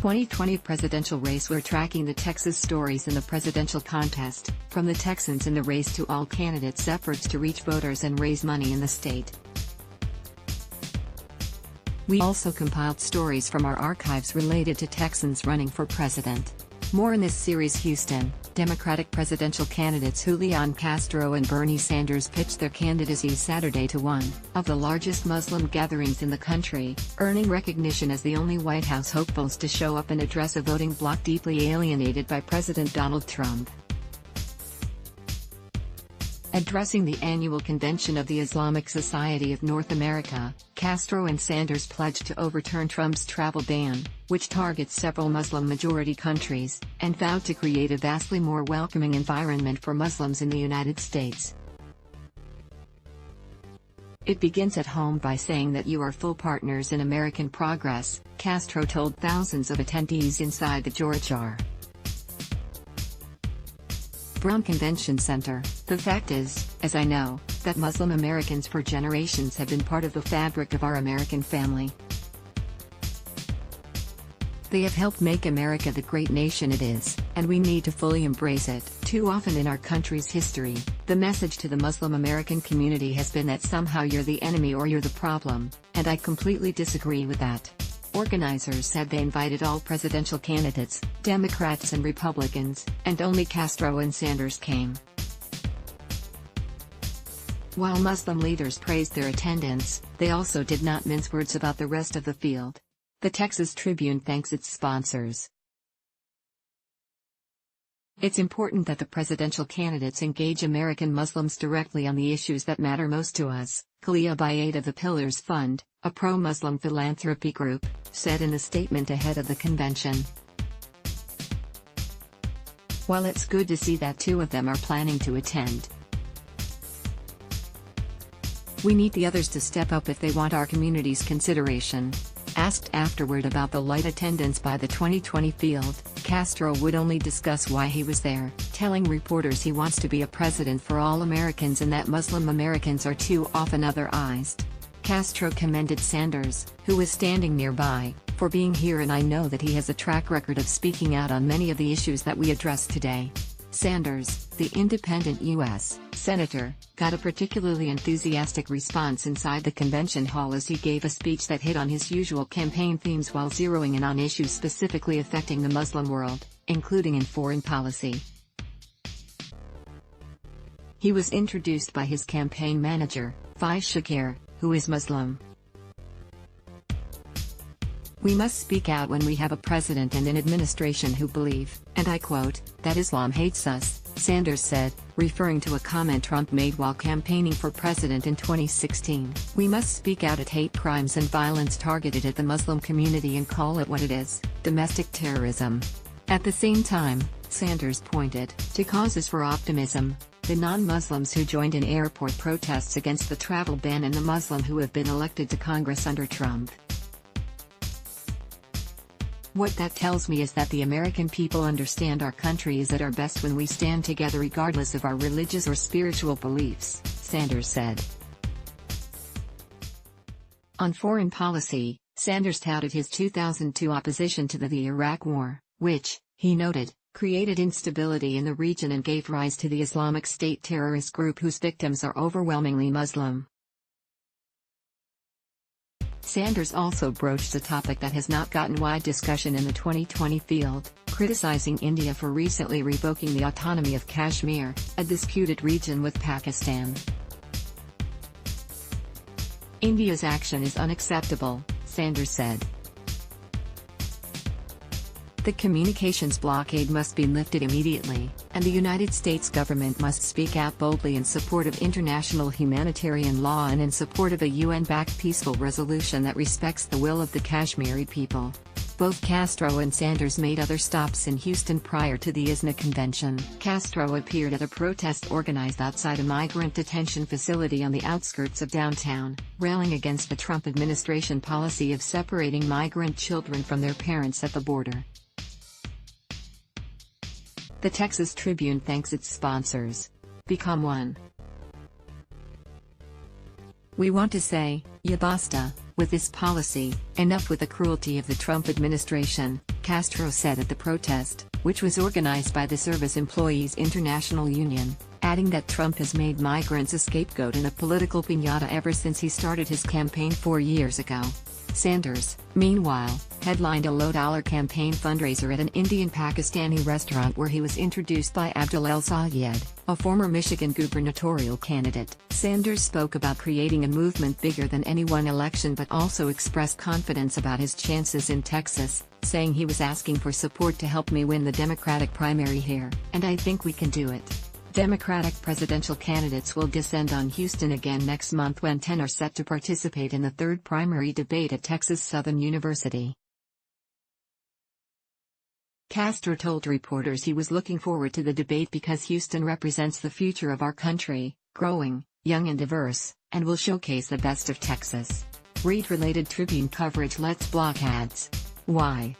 2020 presidential race. We're tracking the Texas stories in the presidential contest, from the Texans in the race to all candidates' efforts to reach voters and raise money in the state. We also compiled stories from our archives related to Texans running for president. More in this series. Houston, Democratic presidential candidates Julian Castro and Bernie Sanders pitched their candidacy Saturday to one of the largest Muslim gatherings in the country, earning recognition as the only White House hopefuls to show up and address a voting bloc deeply alienated by President Donald Trump. Addressing the annual convention of the Islamic Society of North America, Castro and Sanders pledged to overturn Trump's travel ban, which targets several Muslim-majority countries, and vowed to create a vastly more welcoming environment for Muslims in the United States. "It begins at home by saying that you are full partners in American progress," Castro told thousands of attendees inside the George R. Brown Convention Center. "The fact is, as I know, that Muslim Americans for generations have been part of the fabric of our American family. They have helped make America the great nation it is, and we need to fully embrace it." Too often in our country's history, the message to the Muslim American community has been that somehow you're the enemy or you're the problem, and I completely disagree with that. Organizers said they invited all presidential candidates, Democrats and Republicans, and only Castro and Sanders came. While Muslim leaders praised their attendance, they also did not mince words about the rest of the field. The Texas Tribune thanks its sponsors. "It's important that the presidential candidates engage American Muslims directly on the issues that matter most to us," Kalia Bayat of the Pillars Fund, a pro-Muslim philanthropy group, said in a statement ahead of the convention. "While it's good to see that two of them are planning to attend, we need the others to step up if they want our community's consideration." Asked afterward about the light attendance by the 2020 field, Castro would only discuss why he was there, telling reporters he wants to be a president for all Americans and that Muslim Americans are too often otherized. Castro commended Sanders, who was standing nearby, for being here, and "I know that he has a track record of speaking out on many of the issues that we address today." Sanders, the independent U.S. Senator, got a particularly enthusiastic response inside the convention hall as he gave a speech that hit on his usual campaign themes while zeroing in on issues specifically affecting the Muslim world, including in foreign policy. He was introduced by his campaign manager, Faiz Shakir, who is Muslim. "We must speak out when we have a president and an administration who believe, and I quote, that Islam hates us," Sanders said, referring to a comment Trump made while campaigning for president in 2016. "We must speak out at hate crimes and violence targeted at the Muslim community and call it what it is, domestic terrorism." At the same time, Sanders pointed to causes for optimism: the non-Muslims who joined in airport protests against the travel ban and the Muslim who have been elected to Congress under Trump. "What that tells me is that the American people understand our country is at our best when we stand together regardless of our religious or spiritual beliefs," Sanders said. On foreign policy, Sanders touted his 2002 opposition to the Iraq War, which, he noted, created instability in the region and gave rise to the Islamic State terrorist group whose victims are overwhelmingly Muslim. Sanders also broached a topic that has not gotten wide discussion in the 2020 field, criticizing India for recently revoking the autonomy of Kashmir, a disputed region with Pakistan. "India's action is unacceptable," Sanders said. "The communications blockade must be lifted immediately, and the United States government must speak out boldly in support of international humanitarian law and in support of a UN-backed peaceful resolution that respects the will of the Kashmiri people." Both Castro and Sanders made other stops in Houston prior to the ISNA convention. Castro appeared at a protest organized outside a migrant detention facility on the outskirts of downtown, railing against the Trump administration policy of separating migrant children from their parents at the border. The Texas Tribune thanks its sponsors. Become one. "We want to say, ya basta." With this policy, enough with the cruelty of the Trump administration, Castro said at the protest, which was organized by the Service Employees International Union, adding that Trump has made migrants a scapegoat and a political piñata ever since he started his campaign 4 years ago. Sanders, meanwhile, headlined a low-dollar campaign fundraiser at an Indian-Pakistani restaurant where he was introduced by Abdul El-Sayed, a former Michigan gubernatorial candidate. Sanders spoke about creating a movement bigger than any one election but also expressed confidence about his chances in Texas, saying he was asking for support to help me win the Democratic primary here, and I think we can do it. Democratic presidential candidates will descend on Houston again next month when 10 are set to participate in the third primary debate at Texas Southern University. Castro told reporters he was looking forward to the debate because Houston represents the future of our country, growing, young and diverse, and will showcase the best of Texas. Read related Tribune coverage. Let's block ads. Why?